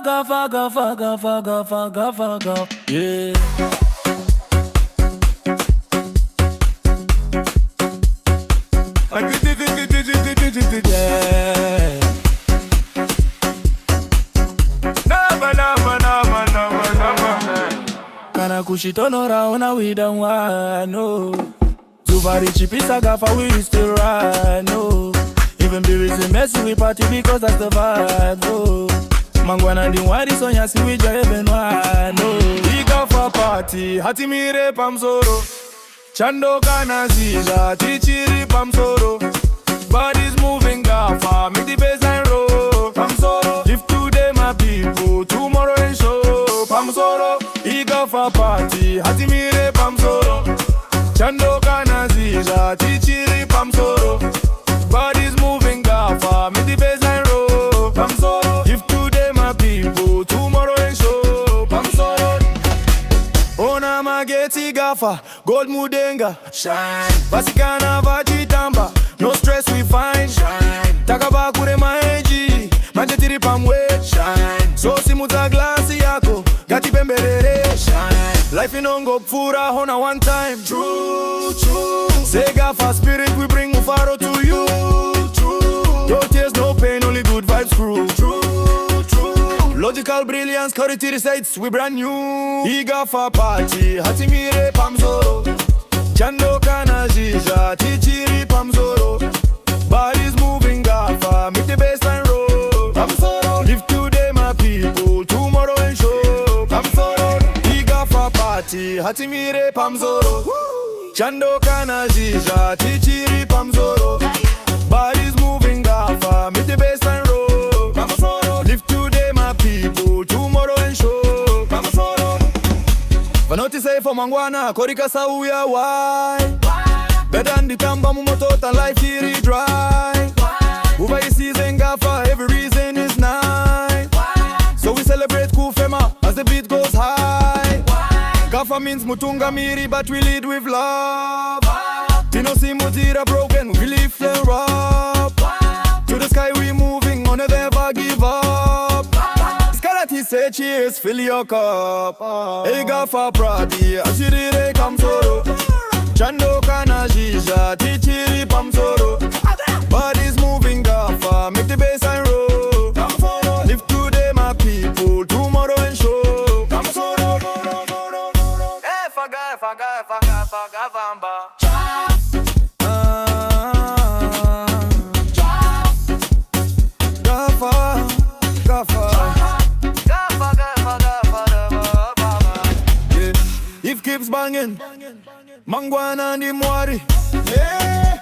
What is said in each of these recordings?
Gaffa, Gaffa, Gaffa, Gaffa, Gaffa, Gaffa, yeah. Kana kushitonora ona we don't want no. Zuvari chipisa Gaffa we still ride no. Even babies in messy we party because that's the vibe no. Mangwana ndi wadi sonya si we even wide no. We Gaffa party hati mire pamsoro. Chando kana zija tichiri pamsoro. Bodies moving Gaffa make the baseline roll. Pamsoro if today my people tomorrow ain't show. Pamsoro Gaffa party hati mire pamsoro. Chando kana zija tichiri pamsoro. Bodies moving Gaffa make the baseline roll. Pamsoro if today my people tomorrow ain't show. Pamsoro ona mageti Gaffa gold mudenga shine. Vasikana vachitamba no stress we find shine. Takaba kure maeji manjetiri pamwe shine. So simuta glasi yako gati bemberere shine. Life inongo pfura hona one time. True, true. Say Gaffa spirit we bring Mufaro to you. True. No tears, no pain, only good vibes crew. True, true. Logical brilliance, quality receipts, we brand new. Gaffa party, hati mire pamsoro. Chando kana jija, tichiri pamsoro. Bodies moving Gaffa, make the baseline roll. Pamsoro, live today my people, tomorrow ain't show. Pamsoro, Gaffa party, hati mire pamsoro. Chando kana jija, tichiri pamsoro. Bodies moving Gaffa, make the baseline roll. Pamsoro, live today my people, tomorrow ain't show. Pamsoro. Vanoti say for mangwana, korika sauya why? Better than the tamba mumoto than life here dry. Over the season Gaffa, every reason is nice. So we celebrate Kufema as the beat goes high. Gaffa means mutunga miri, but we lead with love. Tino si mutira broken, we lift and rob. To the sky we moving, on never give up. Skara say cheers, fill your cup. Hey Gaffa pradi, ashirire kamsoro. Chando kana jija, tichiri pamsoro. Bodies moving Gaffa, make the baseline roll. Live today my people, tomorrow ain't show. Pamsoro. Hey Gaffa, Gaffa. If keeps banging, mangwana and the mwari. Yeah.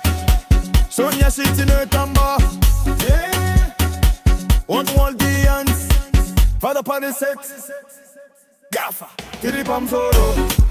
Sonia sits in her tamba. Yeah. One wall dance. Father party set. Gaffa. Tiri pamsoro.